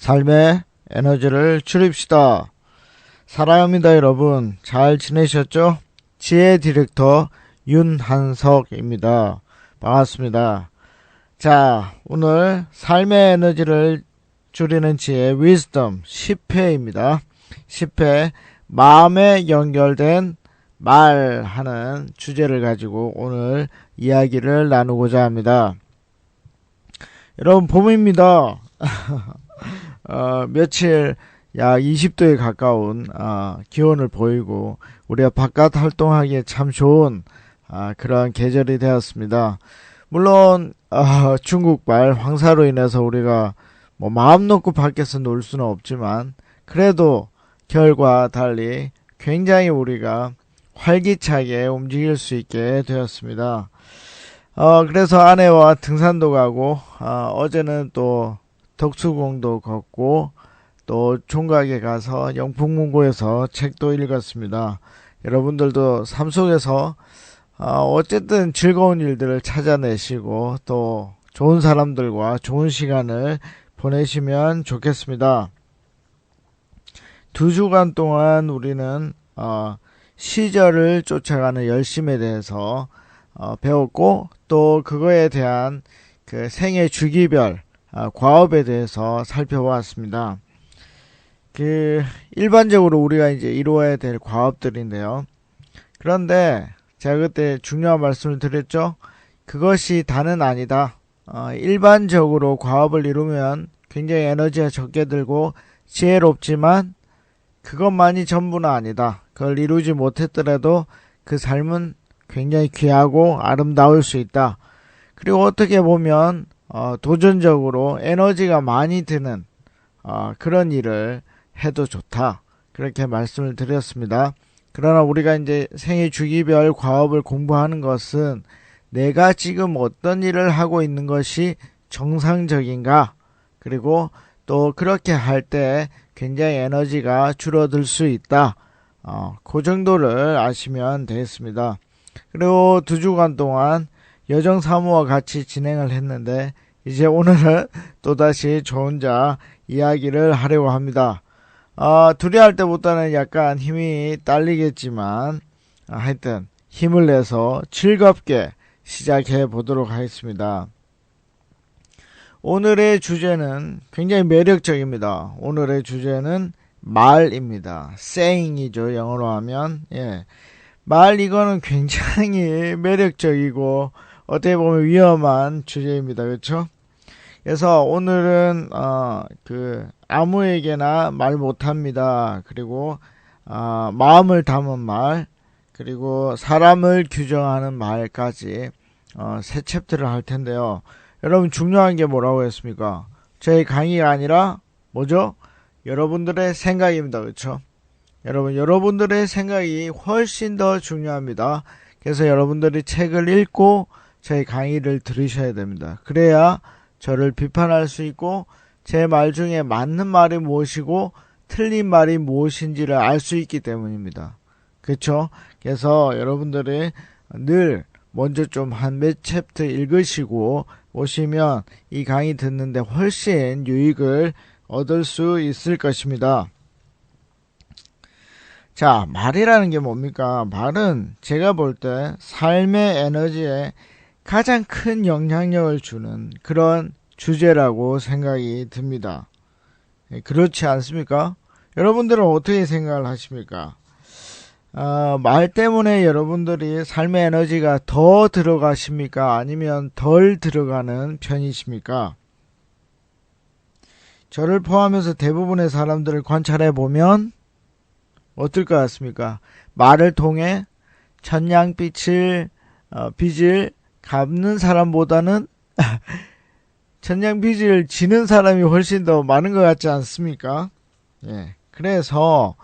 삶의 에너지를 줄입시다. 사랑합니다, 여러분. 잘 지내셨죠? 지혜 디렉터 윤한석입니다. 반갑습니다. 자, 오늘 삶의 에너지를 줄이는 지혜 위즈덤 10회입니다. 10회 마음에 연결된 말하는 주제를 가지고 오늘 이야기를 나누고자 합니다. 여러분, 봄입니다. 며칠 약 20도에 가까운 기온을 보이고 우리가 바깥 활동하기에 참 좋은 그런 계절이 되었습니다. 물론 중국발 황사로 인해서 우리가 마음 놓고 밖에서 놀 수는 없지만 그래도 겨울과 달리 굉장히 우리가 활기차게 움직일 수 있게 되었습니다. 그래서 아내와 등산도 가고 어제는 또 덕수궁도 걷고 또 총각에 가서 영풍문고에서 책도 읽었습니다. 여러분들도 삶 속에서 어쨌든 즐거운 일들을 찾아내시고 또 좋은 사람들과 좋은 시간을 보내시면 좋겠습니다. 2주간 동안 우리는 시절을 쫓아가는 열심에 대해서 배웠고 또 그거에 대한 그 생애 주기별 과업에 대해서 살펴보았습니다. 일반적으로 우리가 이제 이루어야 될 과업들인데요. 그런데 제가 그때 중요한 말씀을 드렸죠. 그것이 다는 아니다. 일반적으로 과업을 이루면 굉장히 에너지가 적게 들고 지혜롭지만 그것만이 전부는 아니다. 그걸 이루지 못했더라도 그 삶은 굉장히 귀하고 아름다울 수 있다. 그리고 어떻게 보면 도전적으로 에너지가 많이 드는 그런 일을 해도 좋다. 그렇게 말씀을 드렸습니다. 그러나 우리가 이제 생애 주기별 과업을 공부하는 것은 내가 지금 어떤 일을 하고 있는 것이 정상적인가, 그리고 또 그렇게 할 때 굉장히 에너지가 줄어들 수 있다. 그 정도를 아시면 되겠습니다. 그리고 2주간 동안 여정사무와 같이 진행을 했는데 이제 오늘은 또다시 저 혼자 이야기를 하려고 합니다. 둘이 할 때보다는 약간 힘이 딸리겠지만 하여튼 힘을 내서 즐겁게 시작해 보도록 하겠습니다. 오늘의 주제는 굉장히 매력적입니다. 오늘의 주제는 말입니다. saying이죠. 영어로 하면. 말, 이거는 굉장히 매력적이고 어떻게 보면 위험한 주제입니다. 그렇죠? 그래서 오늘은 아무에게나 말 못합니다. 그리고 마음을 담은 말, 그리고 사람을 규정하는 말까지 세 챕터를 할 텐데요. 여러분, 중요한 게 뭐라고 했습니까? 저희 강의가 아니라 뭐죠? 여러분들의 생각입니다. 그렇죠? 여러분들의 생각이 훨씬 더 중요합니다. 그래서 여러분들이 책을 읽고 저희 강의를 들으셔야 됩니다. 그래야 저를 비판할 수 있고 제 말 중에 맞는 말이 무엇이고 틀린 말이 무엇인지를 알 수 있기 때문입니다. 그렇죠? 그래서 여러분들이 늘 먼저 좀 한 몇 챕터 읽으시고 오시면 이 강의 듣는데 훨씬 유익을 얻을 수 있을 것입니다. 자, 말이라는 게 뭡니까? 말은 제가 볼 때 삶의 에너지에 가장 큰 영향력을 주는 그런 주제라고 생각이 듭니다. 그렇지 않습니까? 여러분들은 어떻게 생각을 하십니까? 말 때문에 여러분들이 삶의 에너지가 더 들어가십니까? 아니면 덜 들어가는 편이십니까? 저를 포함해서 대부분의 사람들을 관찰해 보면 어떨 것 같습니까? 말을 통해 천냥빛을 빚을 갚는 사람보다는 천냥빚을 지는 사람이 훨씬 더 많은 것 같지 않습니까? 그래서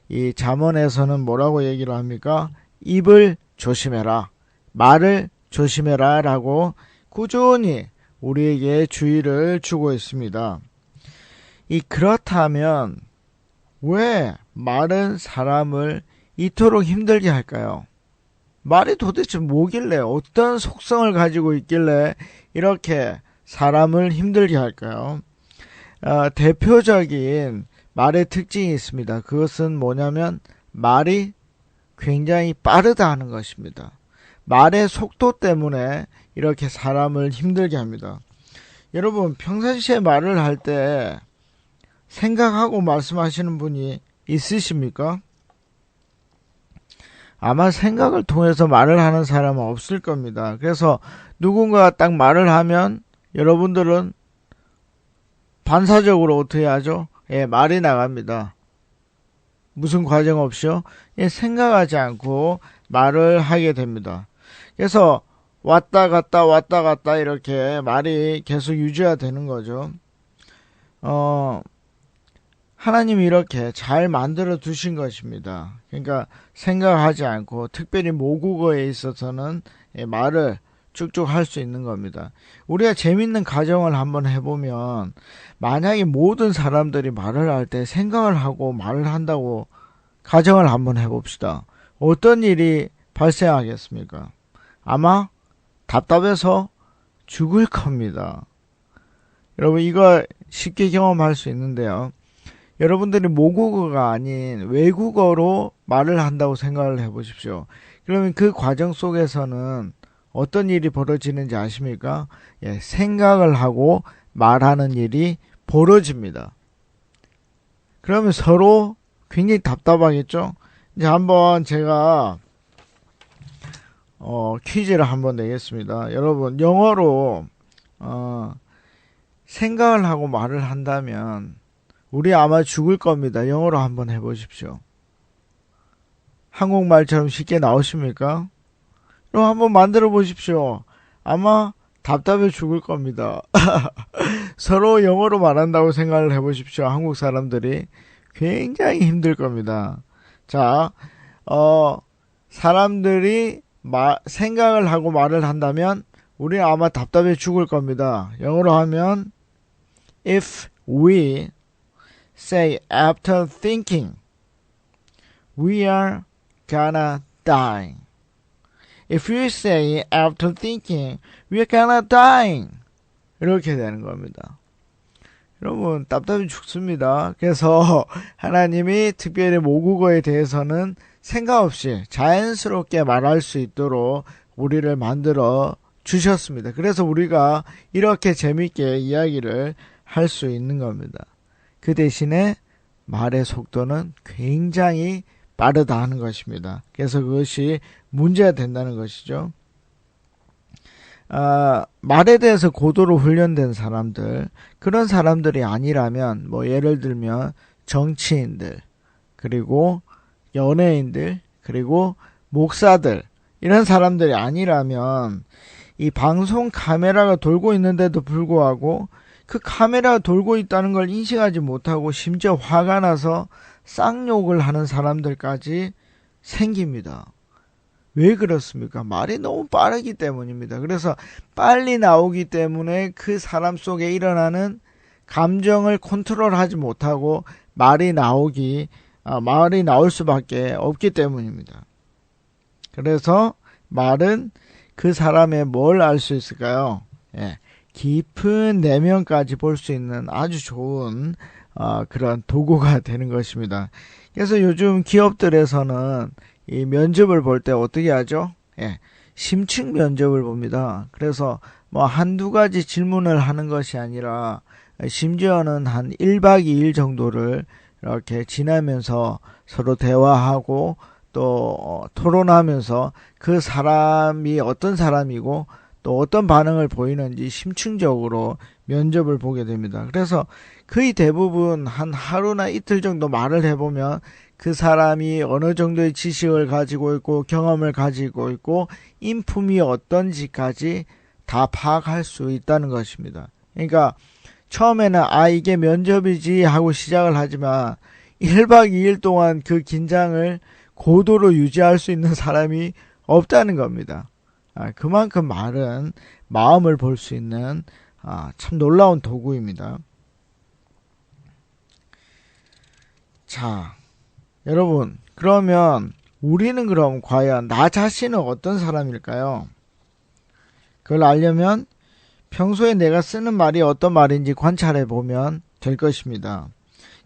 이 잠언에서는 뭐라고 얘기를 합니까? 입을 조심해라, 말을 조심해라 라고 꾸준히 우리에게 주의를 주고 있습니다. 그렇다면 왜 말은 사람을 이토록 힘들게 할까요? 말이 도대체 뭐길래, 어떤 속성을 가지고 있길래 이렇게 사람을 힘들게 할까요? 대표적인 말의 특징이 있습니다. 그것은 뭐냐면 말이 굉장히 빠르다 하는 것입니다. 말의 속도 때문에 이렇게 사람을 힘들게 합니다. 여러분 평상시에 말을 할 때 생각하고 말씀하시는 분이 있으십니까? 아마 생각을 통해서 말을 하는 사람은 없을 겁니다. 그래서 누군가가 딱 말을 하면 여러분들은 반사적으로 어떻게 하죠? 예, 말이 나갑니다. 무슨 과정 없이요? 예, 생각하지 않고 말을 하게 됩니다. 그래서 왔다 갔다 이렇게 말이 계속 유지가 되는 거죠. 하나님이 이렇게 잘 만들어 두신 것입니다. 그러니까 생각하지 않고 특별히 모국어에 있어서는 말을 쭉쭉 할 수 있는 겁니다. 우리가 재밌는 가정을 한번 해보면 만약에 모든 사람들이 말을 할 때 생각을 하고 말을 한다고 가정을 한번 해봅시다. 어떤 일이 발생하겠습니까? 아마 답답해서 죽을 겁니다. 여러분 이거 쉽게 경험할 수 있는데요. 여러분들이 모국어가 아닌 외국어로 말을 한다고 생각을 해보십시오. 그러면 그 과정 속에서는 어떤 일이 벌어지는지 아십니까? 예, 생각을 하고 말하는 일이 벌어집니다. 그러면 서로 굉장히 답답하겠죠? 이제 한번 제가 퀴즈를 한번 내겠습니다. 여러분 영어로 생각을 하고 말을 한다면 우리 아마 죽을 겁니다. 영어로 한번 해보십시오. 한국말처럼 쉽게 나오십니까? 그럼 한번 만들어 보십시오. 아마 답답해 죽을 겁니다. 서로 영어로 말한다고 생각을 해보십시오. 한국 사람들이 굉장히 힘들 겁니다. 자, 사람들이 생각을 하고 말을 한다면 우리는 아마 답답해 죽을 겁니다. 영어로 하면 If we say after thinking, we are gonna die. If you say after thinking, we are gonna die. 이렇게 되는 겁니다. 여러분 답답해 죽습니다. 그래서 하나님이 특별히 모국어에 대해서는 생각 없이 자연스럽게 말할 수 있도록 우리를 만들어 주셨습니다. 그래서 우리가 이렇게 재밌게 이야기를 할 수 있는 겁니다. 그 대신에 말의 속도는 굉장히 빠르다 하는 것입니다. 그래서 그것이 문제가 된다는 것이죠. 말에 대해서 고도로 훈련된 사람들, 그런 사람들이 아니라면 뭐 예를 들면 정치인들, 그리고 연예인들, 그리고 목사들, 이런 사람들이 아니라면 이 방송 카메라가 돌고 있는데도 불구하고 그 카메라가 돌고 있다는 걸 인식하지 못하고 심지어 화가 나서 쌍욕을 하는 사람들까지 생깁니다. 왜 그렇습니까? 말이 너무 빠르기 때문입니다. 그래서 빨리 나오기 때문에 그 사람 속에 일어나는 감정을 컨트롤하지 못하고 말이 나올 수밖에 없기 때문입니다. 그래서 말은 그 사람의 뭘 알 수 있을까요? 예, 깊은 내면까지 볼 수 있는 아주 좋은 그런 도구가 되는 것입니다. 그래서 요즘 기업들에서는 이 면접을 볼 때 어떻게 하죠? 예, 심층 면접을 봅니다. 그래서 뭐 한두 가지 질문을 하는 것이 아니라 심지어는 한 1박 2일 정도를 이렇게 지나면서 서로 대화하고 또 토론하면서 그 사람이 어떤 사람이고 또 어떤 반응을 보이는지 심층적으로 면접을 보게 됩니다. 그래서 거의 대부분 한 하루나 이틀 정도 말을 해보면 그 사람이 어느 정도의 지식을 가지고 있고 경험을 가지고 있고 인품이 어떤지까지 다 파악할 수 있다는 것입니다. 그러니까 처음에는 이게 면접이지 하고 시작을 하지만 1박 2일 동안 그 긴장을 고도로 유지할 수 있는 사람이 없다는 겁니다. 그만큼 말은 마음을 볼 수 있는 참 놀라운 도구입니다. 자, 여러분, 그러면 우리는 그럼 과연 나 자신은 어떤 사람일까요? 그걸 알려면 평소에 내가 쓰는 말이 어떤 말인지 관찰해 보면 될 것입니다.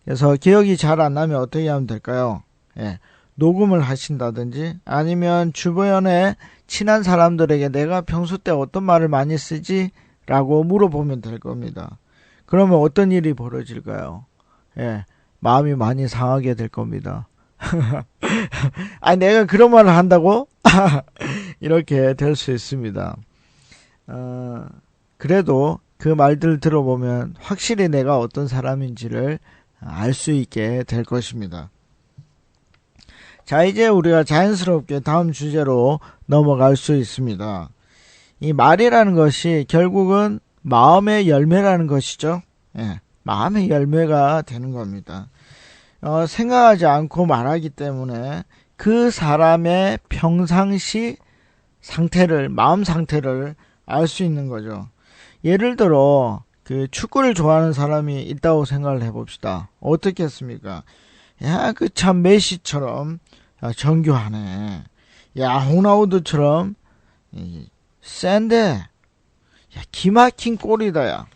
그래서 기억이 잘 안 나면 어떻게 하면 될까요? 예, 녹음을 하신다든지 아니면 주변에 친한 사람들에게 내가 평소 때 어떤 말을 많이 쓰지? 라고 물어보면 될 겁니다. 그러면 어떤 일이 벌어질까요? 예, 마음이 많이 상하게 될 겁니다. 아니, 내가 그런 말을 한다고? 이렇게 될 수 있습니다. 그래도 그 말들 들어보면 확실히 내가 어떤 사람인지를 알 수 있게 될 것입니다. 자, 이제 우리가 자연스럽게 다음 주제로 넘어갈 수 있습니다. 이 말이라는 것이 결국은 마음의 열매라는 것이죠. 예, 마음의 열매가 되는 겁니다. 생각하지 않고 말하기 때문에 그 사람의 평상시 상태를, 마음 상태를 알 수 있는 거죠. 예를 들어 그 축구를 좋아하는 사람이 있다고 생각을 해봅시다. 어떻겠습니까? 야, 그 참 메시처럼 정교하네. 야, 호나우두처럼 센데, 야, 기막힌 골이다, 야.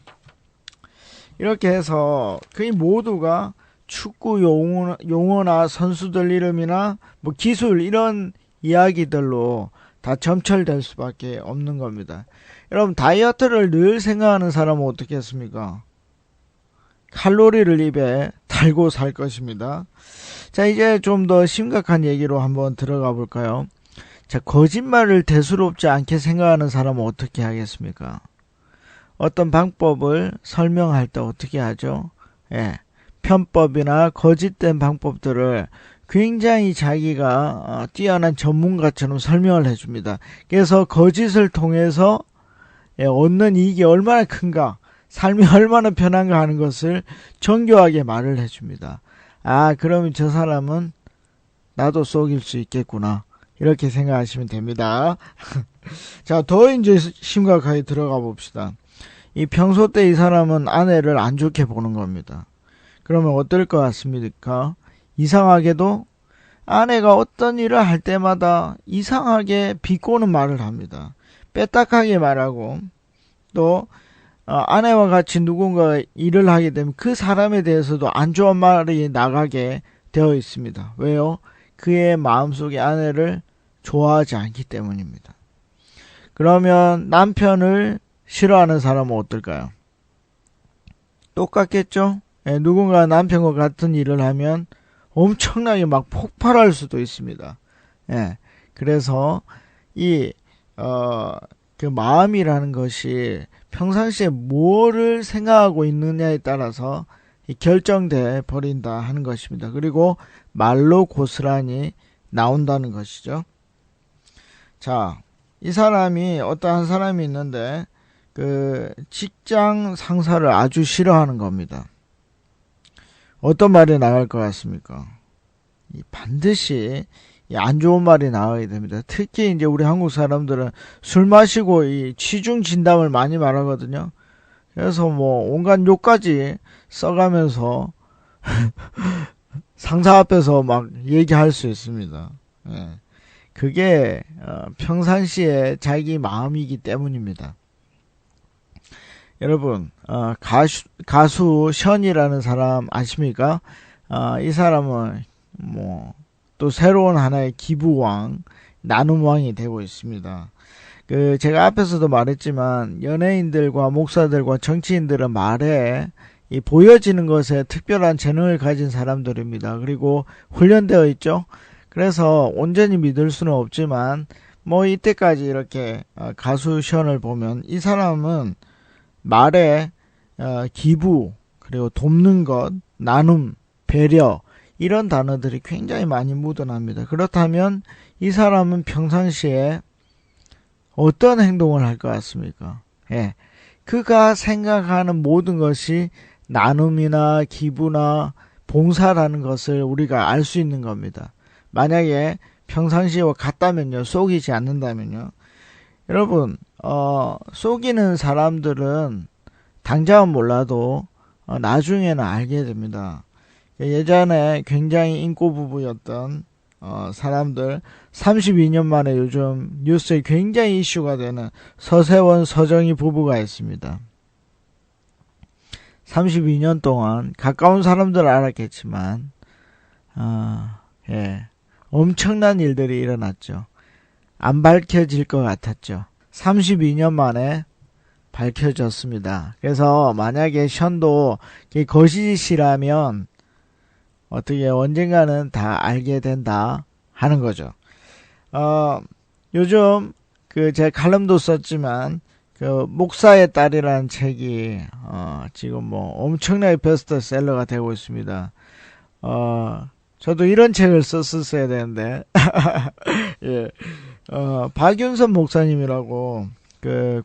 이렇게 해서 거의 모두가 축구 용어나 선수들 이름이나 뭐 기술 이런 이야기들로 다 점철될 수밖에 없는 겁니다. 여러분, 다이어트를 늘 생각하는 사람은 어떻게 했습니까? 칼로리를 입에 달고 살 것입니다. 자, 이제 좀 더 심각한 얘기로 한번 들어가 볼까요? 자, 거짓말을 대수롭지 않게 생각하는 사람은 어떻게 하겠습니까? 어떤 방법을 설명할 때 어떻게 하죠? 예, 편법이나 거짓된 방법들을 굉장히 자기가 뛰어난 전문가처럼 설명을 해줍니다. 그래서 거짓을 통해서 얻는 이익이 얼마나 큰가, 삶이 얼마나 편한가 하는 것을 정교하게 말을 해줍니다. 아, 그러면 저 사람은 나도 속일 수 있겠구나, 이렇게 생각하시면 됩니다. 자, 더 이제 심각하게 들어가 봅시다. 이 평소 때 이 사람은 아내를 안 좋게 보는 겁니다. 그러면 어떨 것 같습니까? 이상하게도 아내가 어떤 일을 할 때마다 이상하게 비꼬는 말을 합니다. 빼딱하게 말하고, 또 아내와 같이 누군가 일을 하게 되면 그 사람에 대해서도 안 좋은 말이 나가게 되어 있습니다. 왜요? 그의 마음속에 아내를 좋아하지 않기 때문입니다. 그러면 남편을 싫어하는 사람은 어떨까요? 똑같겠죠? 예, 누군가 남편과 같은 일을 하면 엄청나게 막 폭발할 수도 있습니다. 예, 그래서 그 마음이라는 것이 평상시에 뭐를 생각하고 있느냐에 따라서 결정돼 버린다 하는 것입니다. 그리고 말로 고스란히 나온다는 것이죠. 자, 이 사람이 어떠한 사람이 있는데 그 직장 상사를 아주 싫어하는 겁니다. 어떤 말이 나갈 것 같습니까? 반드시 안 좋은 말이 나와야 됩니다. 특히 이제 우리 한국 사람들은 술 마시고 이 취중 진담을 많이 말하거든요. 그래서 뭐 온갖 욕까지 써가면서 상사 앞에서 막 얘기할 수 있습니다. 예. 그게 평상시에 자기 마음이기 때문입니다. 여러분, 가수 션이라는 사람 아십니까? 이 사람은 뭐 또 새로운 하나의 기부왕, 나눔왕이 되고 있습니다. 제가 앞에서도 말했지만 연예인들과 목사들과 정치인들은 말에 이 보여지는 것에 특별한 재능을 가진 사람들입니다. 그리고 훈련되어 있죠. 그래서 온전히 믿을 수는 없지만 뭐 이때까지 이렇게 가수 션을 보면 이 사람은 말에 기부, 그리고 돕는 것, 나눔, 배려, 이런 단어들이 굉장히 많이 묻어납니다. 그렇다면 이 사람은 평상시에 어떤 행동을 할 것 같습니까? 예, 그가 생각하는 모든 것이 나눔이나 기부나 봉사라는 것을 우리가 알 수 있는 겁니다. 만약에 평상시와 같다면요, 속이지 않는다면요. 여러분, 속이는 사람들은 당장은 몰라도 나중에는 알게 됩니다. 예전에 굉장히 인고 부부였던 사람들 32년 만에 요즘 뉴스에 굉장히 이슈가 되는 서세원, 서정희 부부가 있습니다. 32년 동안 가까운 사람들은 알았겠지만 예, 엄청난 일들이 일어났죠. 안 밝혀질 것 같았죠. 32년 만에 밝혀졌습니다. 그래서 만약에 션도 거짓이라면 어떻게 언젠가는 다 알게 된다 하는 거죠. 요즘 제가 칼럼도 썼지만 목사의 딸이라는 책이 지금 뭐 엄청나게 베스트셀러가 되고 있습니다. 저도 이런 책을 썼었어야 되는데 예. 박윤선 목사님이라고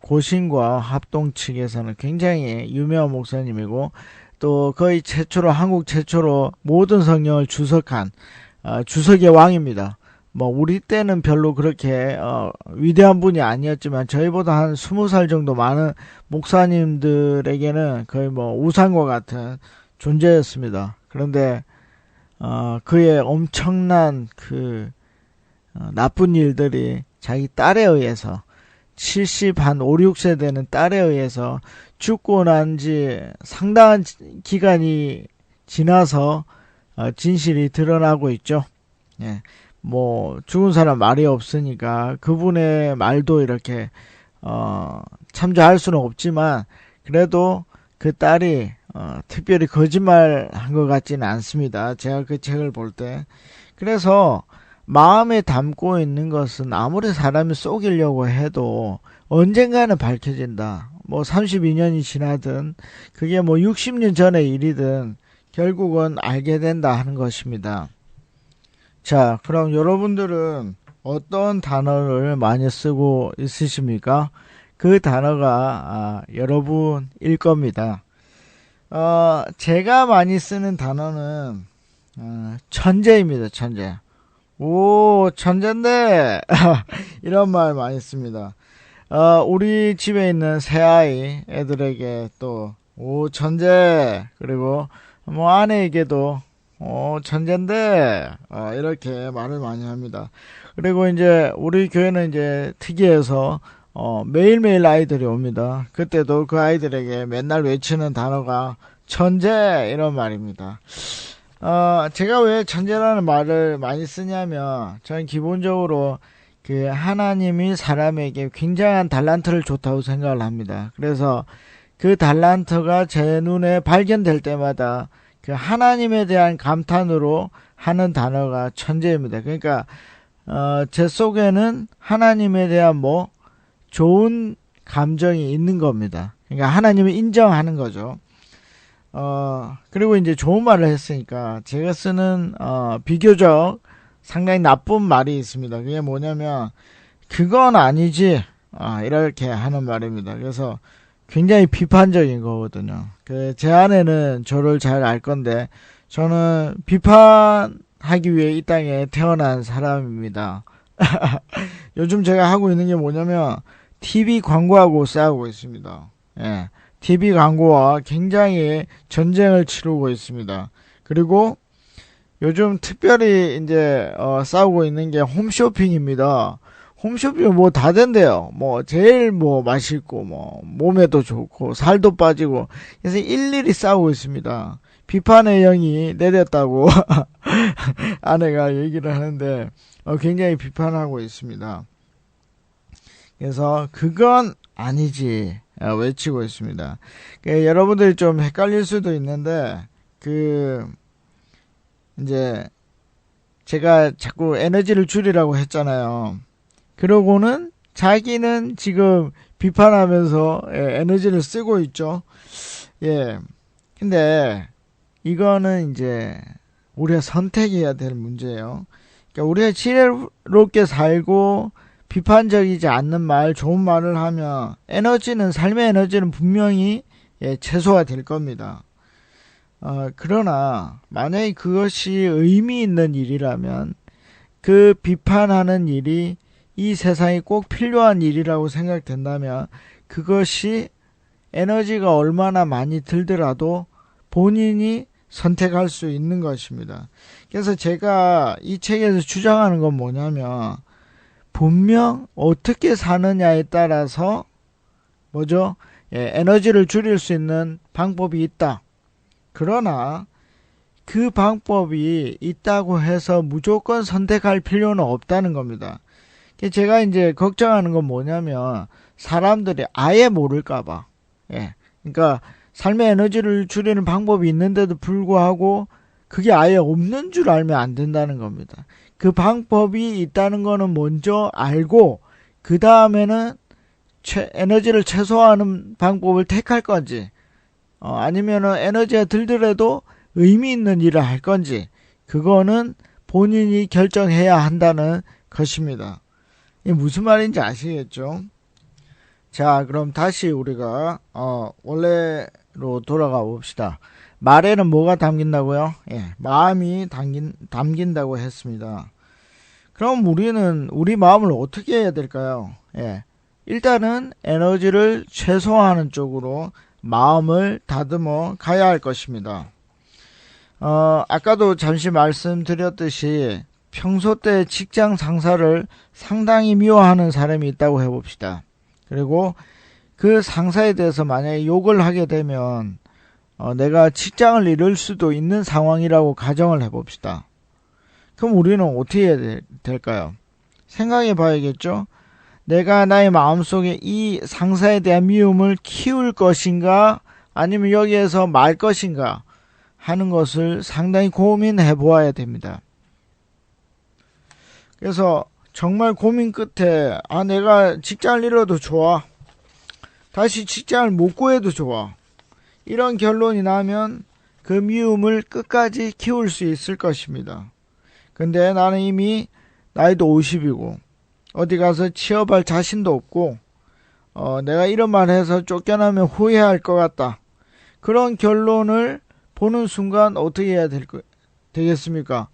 고신과 합동 측에서는 굉장히 유명한 목사님이고 또 거의 한국 최초로 모든 성령을 주석한 주석의 왕입니다. 뭐 우리 때는 별로 그렇게 위대한 분이 아니었지만 저희보다 한 20살 정도 많은 목사님들에게는 거의 뭐 우상과 같은 존재였습니다. 그런데 그의 엄청난 나쁜 일들이 자기 딸에 의해서 5, 6세 되는 딸에 의해서 죽고 난 지 상당한 기간이 지나서 진실이 드러나고 있죠. 예. 뭐 죽은 사람 말이 없으니까 그분의 말도 이렇게 참조할 수는 없지만 그래도 그 딸이 특별히 거짓말한 것 같지는 않습니다. 제가 그 책을 볼 때. 그래서 마음에 담고 있는 것은 아무리 사람이 속이려고 해도 언젠가는 밝혀진다. 뭐 32년이 지나든 그게 뭐 60년 전의 일이든 결국은 알게 된다 하는 것입니다. 자, 그럼 여러분들은 어떤 단어를 많이 쓰고 있으십니까? 그 단어가 여러분일 겁니다. 제가 많이 쓰는 단어는 천재입니다. 천재. 오, 천재인데 이런 말 많이 씁니다. 우리 집에 있는 새아이 애들에게 또 오, 천재, 그리고 뭐 아내에게도 천재인데 이렇게 말을 많이 합니다. 그리고 이제 우리 교회는 이제 특이해서 매일매일 아이들이 옵니다. 그때도 그 아이들에게 맨날 외치는 단어가 천재 이런 말입니다. 제가 왜 천재라는 말을 많이 쓰냐면 저는 기본적으로 하나님이 사람에게 굉장한 달란트를 줬다고 생각을 합니다. 그래서 그 달란트가 제 눈에 발견될 때마다 하나님에 대한 감탄으로 하는 단어가 천재입니다. 그러니까 제 속에는 하나님에 대한 좋은 감정이 있는 겁니다. 그러니까 하나님을 인정하는 거죠. 그리고 이제 좋은 말을 했으니까 제가 쓰는 비교적 상당히 나쁜 말이 있습니다. 그게 뭐냐면 그건 아니지 이렇게 하는 말입니다. 그래서 굉장히 비판적인 거거든요. 제 아내는 저를 잘 알 건데 저는 비판하기 위해 이 땅에 태어난 사람입니다. 요즘 제가 하고 있는 게 뭐냐면 TV 광고하고 싸우고 있습니다. 예. TV 광고와 굉장히 전쟁을 치르고 있습니다. 그리고 요즘 특별히 이제 싸우고 있는 게 홈쇼핑입니다. 홈쇼핑은 뭐 다 된대요. 제일 맛있고 몸에도 좋고 살도 빠지고 그래서 일일이 싸우고 있습니다. 비판의 영이 내렸다고 아내가 얘기를 하는데 굉장히 비판하고 있습니다. 그래서 그건 아니지 외치고 있습니다. 여러분들이 좀 헷갈릴 수도 있는데 이제 제가 자꾸 에너지를 줄이라고 했잖아요. 그러고는 자기는 지금 비판하면서 에너지를 쓰고 있죠. 예. 근데 이거는 이제 우리가 선택해야 될 문제예요. 그러니까 우리가 지혜롭게 살고 비판적이지 않는 말, 좋은 말을 하면 삶의 에너지는 분명히 최소화 될 겁니다. 그러나 만약에 그것이 의미 있는 일이라면 그 비판하는 일이 이 세상에 꼭 필요한 일이라고 생각된다면 그것이 에너지가 얼마나 많이 들더라도 본인이 선택할 수 있는 것입니다. 그래서 제가 이 책에서 주장하는 건 뭐냐면 분명 어떻게 사느냐에 따라서 에너지를 줄일 수 있는 방법이 있다. 그러나 그 방법이 있다고 해서 무조건 선택할 필요는 없다는 겁니다. 제가 이제 걱정하는 건 뭐냐면 사람들이 아예 모를까봐. 그러니까 삶의 에너지를 줄이는 방법이 있는데도 불구하고 그게 아예 없는 줄 알면 안 된다는 겁니다. 그 방법이 있다는 거는 먼저 알고 그 다음에는 에너지를 최소화하는 방법을 택할 건지 아니면은 에너지가 들더라도 의미 있는 일을 할 건지 그거는 본인이 결정해야 한다는 것입니다. 이게 무슨 말인지 아시겠죠? 자, 그럼 다시 우리가 원래로 돌아가 봅시다. 말에는 뭐가 담긴다고요? 마음이 담긴다고 했습니다. 그럼 우리는 우리 마음을 어떻게 해야 될까요? 일단은 에너지를 최소화하는 쪽으로 마음을 다듬어 가야 할 것입니다. 아까도 잠시 말씀드렸듯이 평소 때 직장 상사를 상당히 미워하는 사람이 있다고 해봅시다. 그리고 그 상사에 대해서 만약에 욕을 하게 되면 내가 직장을 잃을 수도 있는 상황이라고 가정을 해봅시다. 그럼 우리는 어떻게 해야 될까요? 생각해 봐야겠죠? 내가 나의 마음속에 이 상사에 대한 미움을 키울 것인가 아니면 여기에서 말 것인가 하는 것을 상당히 고민해 보아야 됩니다. 그래서 정말 고민 끝에 내가 직장을 잃어도 좋아. 다시 직장을 못 구해도 좋아. 이런 결론이 나면 그 미움을 끝까지 키울 수 있을 것입니다. 근데 나는 이미 나이도 50이고 어디 가서 취업할 자신도 없고 내가 이런 말 해서 쫓겨나면 후회할 것 같다. 그런 결론을 보는 순간 어떻게 해야 되겠습니까?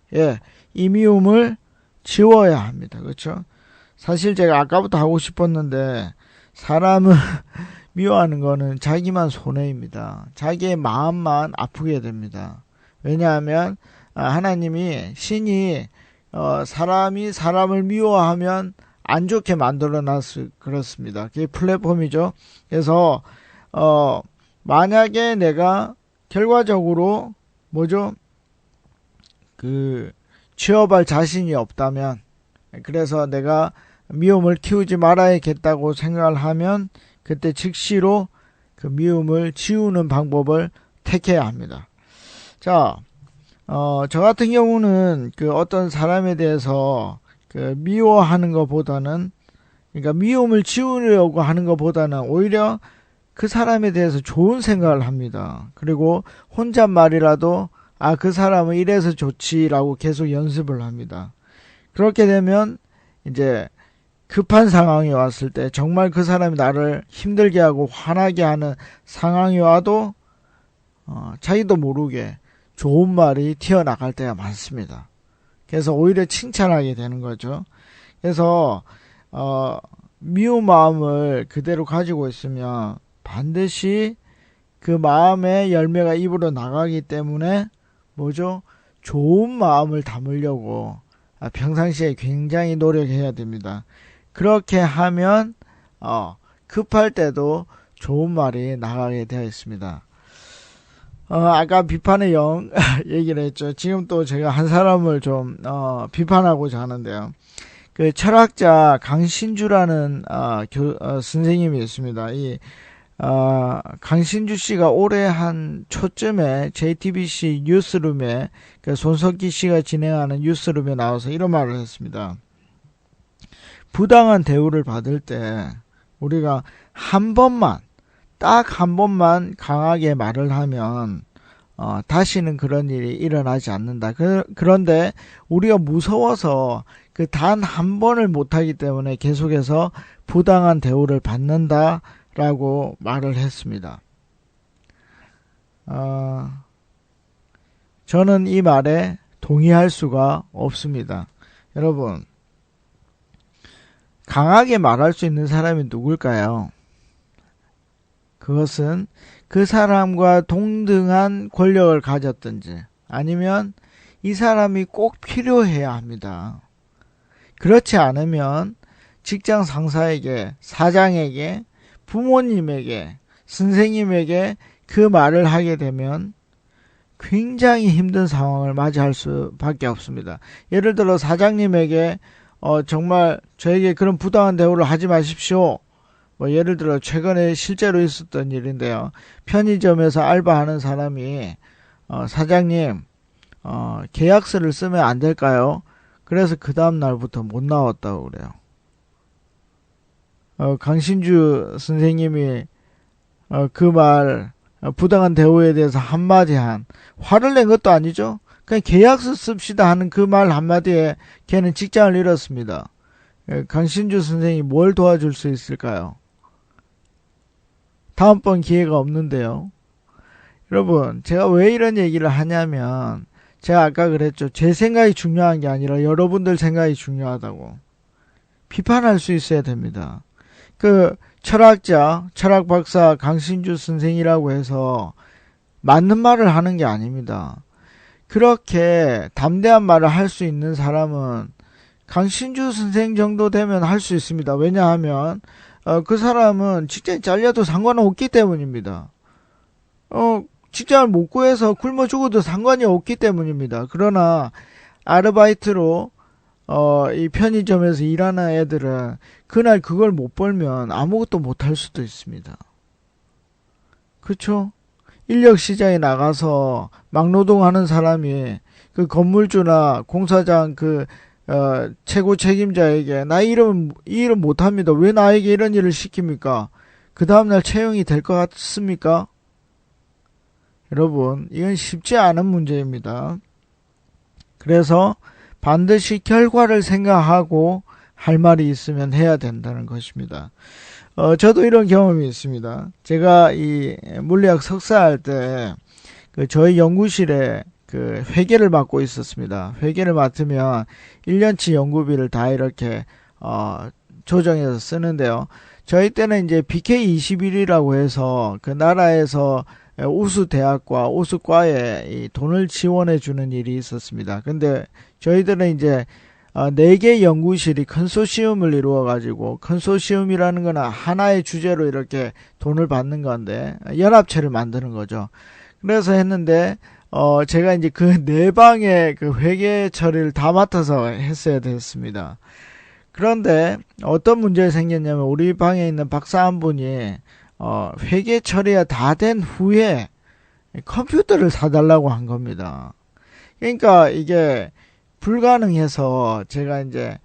이 미움을 지워야 합니다. 그렇죠? 사실 제가 아까부터 하고 싶었는데 사람을 미워하는 거는 자기만 손해입니다. 자기의 마음만 아프게 됩니다. 왜냐하면 하나님이 신이 사람이 사람을 미워하면 안 좋게 만들어놨어 그렇습니다. 그게 플랫폼이죠. 그래서 만약에 내가 결과적으로 취업할 자신이 없다면 그래서 내가 미움을 키우지 말아야겠다고 생각을 하면 그때 즉시로 그 미움을 지우는 방법을 택해야 합니다. 자, 저 같은 경우는 그 어떤 사람에 대해서 그 미워하는 것보다는 그러니까 미움을 지우려고 하는 것보다는 오히려 그 사람에 대해서 좋은 생각을 합니다. 그리고 혼잣말이라도 그 사람은 이래서 좋지라고 계속 연습을 합니다. 그렇게 되면 이제 급한 상황이 왔을 때 정말 그 사람이 나를 힘들게 하고 화나게 하는 상황이 와도 자기도 모르게 좋은 말이 튀어나갈 때가 많습니다. 그래서 오히려 칭찬하게 되는 거죠. 그래서 미운 마음을 그대로 가지고 있으면 반드시 그 마음의 열매가 입으로 나가기 때문에 좋은 마음을 담으려고 평상시에 굉장히 노력해야 됩니다. 그렇게 하면 급할 때도 좋은 말이 나가게 되어 있습니다. 아까 비판의 영 얘기를 했죠. 지금 또 제가 한 사람을 좀 비판하고자 하는데요. 그 철학자 강신주라는 선생님이 있습니다. 이 강신주 씨가 올해 한 초쯤에 JTBC 뉴스룸에 그 손석희 씨가 진행하는 뉴스룸에 나와서 이런 말을 했습니다. 부당한 대우를 받을 때 우리가 딱 한 번만 강하게 말을 하면 다시는 그런 일이 일어나지 않는다. 그런데 우리가 무서워서 그 단 한 번을 못하기 때문에 계속해서 부당한 대우를 받는다라고 말을 했습니다. 저는 이 말에 동의할 수가 없습니다. 여러분, 강하게 말할 수 있는 사람이 누굴까요? 그것은 그 사람과 동등한 권력을 가졌든지 아니면 이 사람이 꼭 필요해야 합니다. 그렇지 않으면 직장 상사에게, 사장에게, 부모님에게, 선생님에게 그 말을 하게 되면 굉장히 힘든 상황을 맞이할 수밖에 없습니다. 예를 들어 사장님에게 정말 저에게 그런 부당한 대우를 하지 마십시오. 뭐 예를 들어 최근에 실제로 있었던 일인데요. 편의점에서 알바하는 사람이 사장님 계약서를 쓰면 안 될까요? 그래서 그 다음 날부터 못 나왔다고 그래요. 강신주 선생님이 그 말 부당한 대우에 대해서 한마디 화를 낸 것도 아니죠. 그냥 계약서 씁시다 하는 그 말 한마디에 걔는 직장을 잃었습니다. 강신주 선생이 뭘 도와줄 수 있을까요? 다음번 기회가 없는데요. 여러분, 제가 왜 이런 얘기를 하냐면 제가 아까 그랬죠. 제 생각이 중요한 게 아니라 여러분들 생각이 중요하다고. 비판할 수 있어야 됩니다. 그 철학자, 철학박사 강신주 선생이라고 해서 맞는 말을 하는 게 아닙니다. 그렇게 담대한 말을 할 수 있는 사람은 강신주 선생 정도 되면 할 수 있습니다. 왜냐하면 그 사람은 직장이 잘려도 상관은 없기 때문입니다. 직장을 못 구해서 굶어 죽어도 상관이 없기 때문입니다. 그러나 아르바이트로 이 편의점에서 일하는 애들은 그날 그걸 못 벌면 아무것도 못 할 수도 있습니다. 그렇죠? 인력시장에 나가서 막노동하는 사람이 그 건물주나 공사장 최고 책임자에게 나 이 일은 못합니다. 왜 나에게 이런 일을 시킵니까? 그 다음날 채용이 될 것 같습니까? 여러분, 이건 쉽지 않은 문제입니다. 그래서 반드시 결과를 생각하고 할 말이 있으면 해야 된다는 것입니다. 저도 이런 경험이 있습니다. 제가 이 물리학 석사할 때 저희 연구실에 회계를 맡고 있었습니다. 회계를 맡으면 1년치 연구비를 다 이렇게 조정해서 쓰는데요. 저희 때는 이제 BK21이라고 해서 그 나라에서 우수 대학과 우수 과에 이 돈을 지원해 주는 일이 있었습니다. 근데 저희들은 이제 4개 연구실이 컨소시엄을 이루어 가지고, 컨소시엄이라는 거는 하나의 주제로 이렇게 돈을 받는 건데 연합체를 만드는 거죠. 그래서 했는데 제가 이제 그 4방의 그 회계 처리를 다 맡아서 했어야 됐습니다. 그런데 어떤 문제가 생겼냐면 우리 방에 있는 박사 한 분이 회계 처리가 다 된 후에 컴퓨터를 사달라고 한 겁니다. 그러니까 이게 불가능해서 제가 이제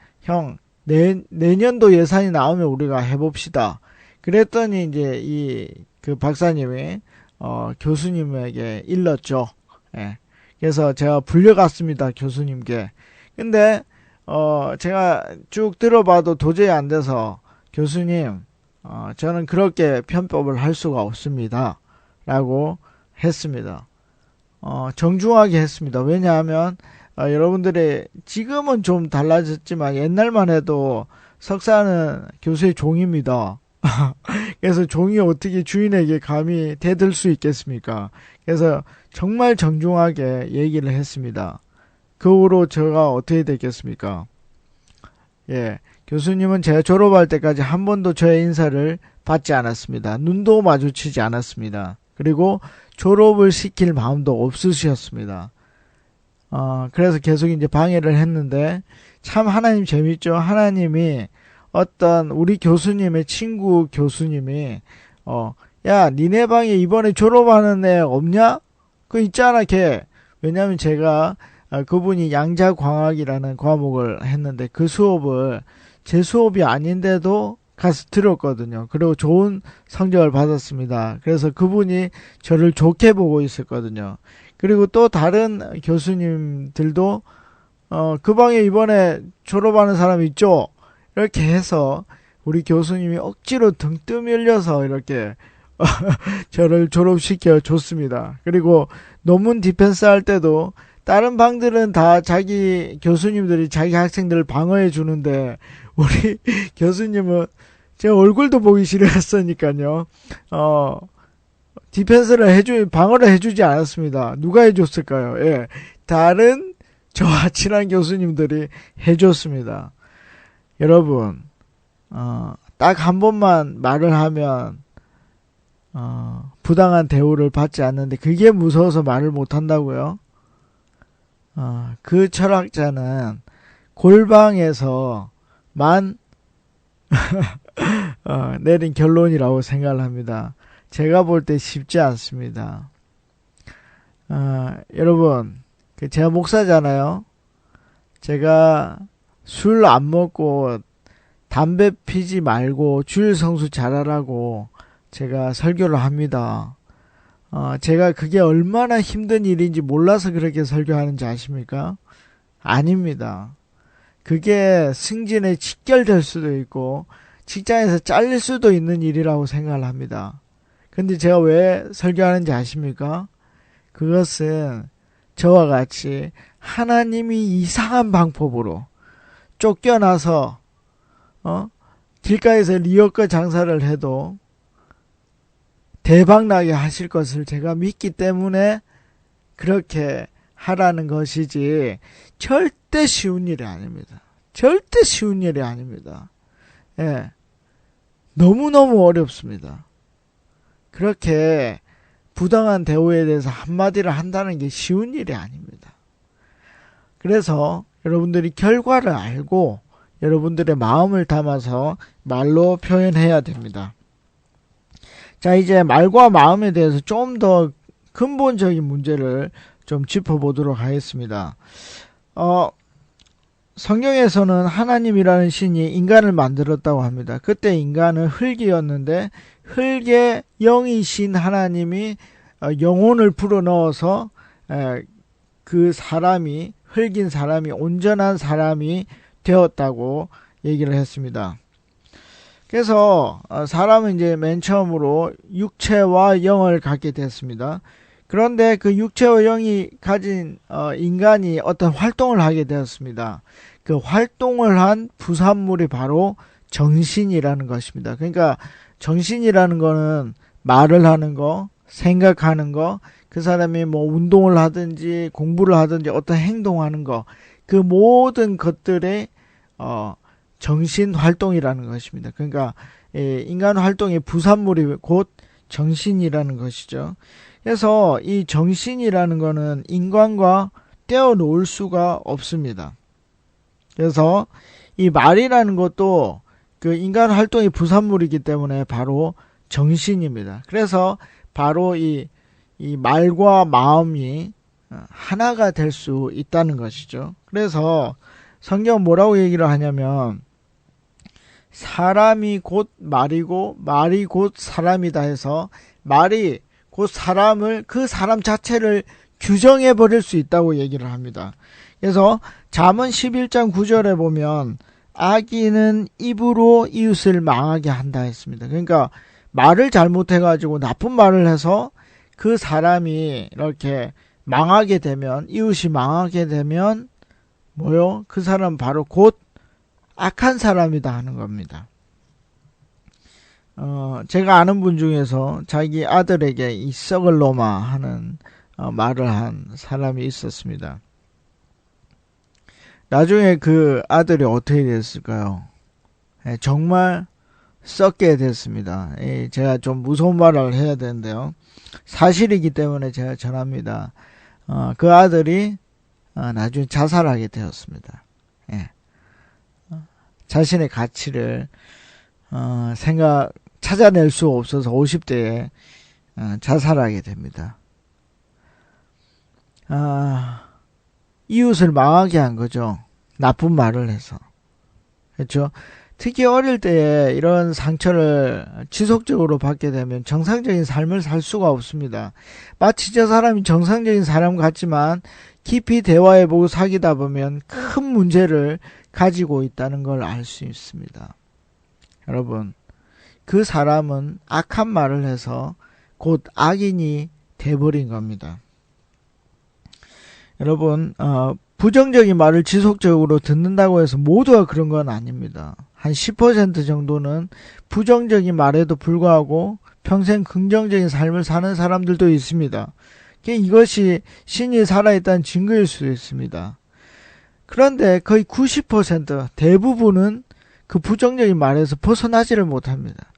내년도 예산이 나오면 우리가 해봅시다. 그랬더니 이제 그 박사님이 교수님에게 일렀죠. 예. 그래서 제가 불려갔습니다, 교수님께. 근데 제가 쭉 들어봐도 도저히 안 돼서 교수님, 저는 그렇게 편법을 할 수가 없습니다. 라고 했습니다. 정중하게 했습니다. 왜냐하면 여러분들이 지금은 좀 달라졌지만 옛날만 해도 석사는 교수의 종입니다. 그래서 종이 어떻게 주인에게 감히 대들 수 있겠습니까? 그래서 정말 정중하게 얘기를 했습니다. 그 후로 제가 어떻게 됐겠습니까? 예, 교수님은 제가 졸업할 때까지 한 번도 저의 인사를 받지 않았습니다. 눈도 마주치지 않았습니다. 그리고 졸업을 시킬 마음도 없으셨습니다. 그래서 계속 이제 방해를 했는데, 참 하나님 재밌죠? 하나님이 어떤 우리 교수님의 친구 교수님이, 야, 니네 방에 이번에 졸업하는 애 없냐? 그 있잖아, 걔. 왜냐면 제가, 그분이 양자광학이라는 과목을 했는데, 그 수업을 제 수업이 아닌데도 가서 들었거든요. 그리고 좋은 성적을 받았습니다. 그래서 그분이 저를 좋게 보고 있었거든요. 그리고 또 다른 교수님들도 그 방에 이번에 졸업하는 사람 있죠? 이렇게 해서 우리 교수님이 억지로 등 떠밀려서 이렇게 저를 졸업시켜 줬습니다. 그리고 논문 디펜스 할 때도 다른 방들은 다 자기 교수님들이 자기 학생들을 방어해 주는데 우리 교수님은 제 얼굴도 보기 싫어했으니까요. 방어를 해주지 않았습니다. 누가 해줬을까요? 예. 다른 저와 친한 교수님들이 해줬습니다. 여러분, 딱 한 번만 말을 하면, 부당한 대우를 받지 않는데 그게 무서워서 말을 못한다고요? 그 철학자는 골방에서만 내린 결론이라고 생각을 합니다. 제가 볼 때 쉽지 않습니다. 여러분, 제가 목사잖아요. 제가 술 안 먹고 담배 피지 말고 주일 성수 잘하라고 제가 설교를 합니다. 제가 그게 얼마나 힘든 일인지 몰라서 그렇게 설교하는지 아십니까? 아닙니다. 그게 승진에 직결될 수도 있고 직장에서 잘릴 수도 있는 일이라고 생각을 합니다. 근데 제가 왜 설교하는지 아십니까? 그것은 저와 같이 하나님이 이상한 방법으로 쫓겨나서 길가에서 리어커 장사를 해도 대박나게 하실 것을 제가 믿기 때문에 그렇게 하라는 것이지 절대 쉬운 일이 아닙니다. 절대 쉬운 일이 아닙니다. 예. 너무너무 어렵습니다. 그렇게 부당한 대우에 대해서 한마디를 한다는 게 쉬운 일이 아닙니다. 그래서 여러분들이 결과를 알고 여러분들의 마음을 담아서 말로 표현해야 됩니다. 자, 이제 말과 마음에 대해서 좀 더 근본적인 문제를 좀 짚어보도록 하겠습니다. 성경에서는 하나님이라는 신이 인간을 만들었다고 합니다. 그때 인간은 흙이었는데 흙의 영이신 하나님이 영혼을 불어넣어서 그 사람이 흙인 사람이 온전한 사람이 되었다고 얘기를 했습니다. 그래서 사람은 이제 맨 처음으로 육체와 영을 갖게 됐습니다. 그런데 그 육체와 영이 가진 인간이 어떤 활동을 하게 되었습니다. 그 활동을 한 부산물이 바로 정신이라는 것입니다. 그러니까 정신이라는 거는 말을 하는 거, 생각하는 거, 그 사람이 뭐 운동을 하든지 공부를 하든지 어떤 행동하는 거, 그 모든 것들의 정신 활동이라는 것입니다. 그러니까 인간 활동의 부산물이 곧 정신이라는 것이죠. 그래서 이 정신이라는 거는 인간과 떼어놓을 수가 없습니다. 그래서 이 말이라는 것도 그 인간 활동의 부산물이기 때문에 바로 정신입니다. 그래서 바로 이 말과 마음이 하나가 될 수 있다는 것이죠. 그래서 성경은 뭐라고 얘기를 하냐면 사람이 곧 말이고 말이 곧 사람이다 해서 말이 곧 사람을 그 사람 자체를 규정해 버릴 수 있다고 얘기를 합니다. 그래서 잠언 11장 9절에 보면 악인은 입으로 이웃을 망하게 한다 했습니다. 그러니까 말을 잘못해가지고 나쁜 말을 해서 그 사람이 이렇게 망하게 되면 이웃이 망하게 되면 뭐요? 그 사람 바로 곧 악한 사람이다 하는 겁니다. 제가 아는 분 중에서 자기 아들에게 이 썩을 놈아 하는 말을 한 사람이 있었습니다. 나중에 그 아들이 어떻게 됐을까요? 정말 썩게 됐습니다. 제가 좀 무서운 말을 해야 되는데요. 사실이기 때문에 제가 전합니다. 그 아들이 나중에 자살하게 되었습니다. 자신의 가치를 찾아낼 수 없어서 50대에 자살하게 됩니다. 이웃을 망하게 한 거죠. 나쁜 말을 해서. 그렇죠? 특히 어릴 때에 이런 상처를 지속적으로 받게 되면 정상적인 삶을 살 수가 없습니다. 마치 저 사람이 정상적인 사람 같지만 깊이 대화해보고 사귀다 보면 큰 문제를 가지고 있다는 걸 알 수 있습니다. 여러분, 그 사람은 악한 말을 해서 곧 악인이 돼버린 겁니다. 여러분, 부정적인 말을 지속적으로 듣는다고 해서 모두가 그런 건 아닙니다. 한 10% 정도는 부정적인 말에도 불구하고 평생 긍정적인 삶을 사는 사람들도 있습니다. 이것이 신이 살아있다는 증거일 수도 있습니다. 그런데 거의 90% 대부분은 그 부정적인 말에서 벗어나지를 못합니다.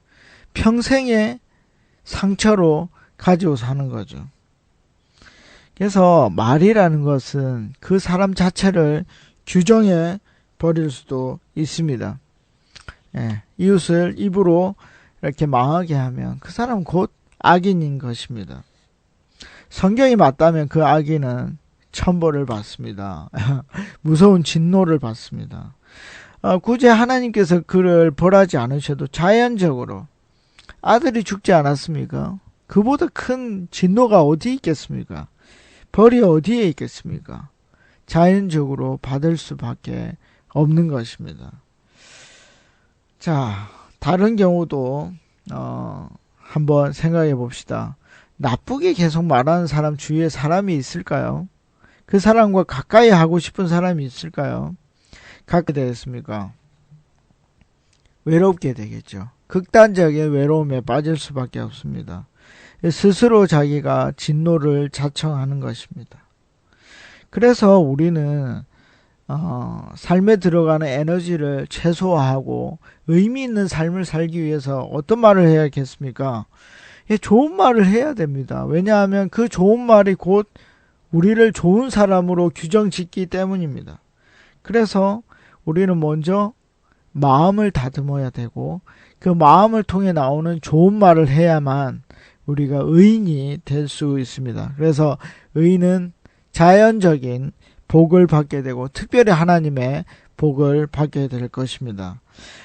평생에 상처로 가지고 사는 거죠. 그래서 말이라는 것은 그 사람 자체를 규정해 버릴 수도 있습니다. 예, 이웃을 입으로 이렇게 망하게 하면 그 사람은 곧 악인인 것입니다. 성경이 맞다면 그 악인은 천벌을 받습니다. 무서운 진노를 받습니다. 굳이 하나님께서 그를 벌하지 않으셔도 자연적으로 아들이 죽지 않았습니까? 그보다 큰 진노가 어디 있겠습니까? 벌이 어디에 있겠습니까? 자연적으로 받을 수밖에 없는 것입니다. 자, 다른 경우도 한번 생각해 봅시다. 나쁘게 계속 말하는 사람 주위에 사람이 있을까요? 그 사람과 가까이 하고 싶은 사람이 있을까요? 갖게 되겠습니까? 외롭게 되겠죠. 극단적인 외로움에 빠질 수밖에 없습니다. 스스로 자기가 진노를 자청하는 것입니다. 그래서 우리는 삶에 들어가는 에너지를 최소화하고 의미 있는 삶을 살기 위해서 어떤 말을 해야겠습니까? 좋은 말을 해야 됩니다. 왜냐하면 그 좋은 말이 곧 우리를 좋은 사람으로 규정짓기 때문입니다. 그래서 우리는 먼저 마음을 다듬어야 되고 그 마음을 통해 나오는 좋은 말을 해야만 우리가 의인이 될 수 있습니다. 그래서 의인은 자연적인 복을 받게 되고 특별히 하나님의 복을 받게 될 것입니다.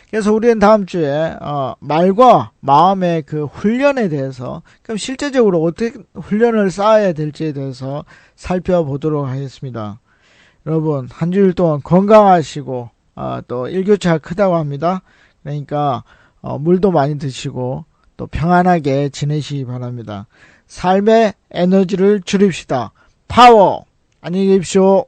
그래서 우리는 다음 주에 말과 마음의 그 훈련에 대해서 그럼 실제적으로 어떻게 훈련을 쌓아야 될지에 대해서 살펴보도록 하겠습니다. 여러분 한 주일 동안 건강하시고 또 일교차가 크다고 합니다. 그러니까 물도 많이 드시고 또 평안하게 지내시기 바랍니다. 삶의 에너지를 줄입시다. 파워! 안녕히 계십시오.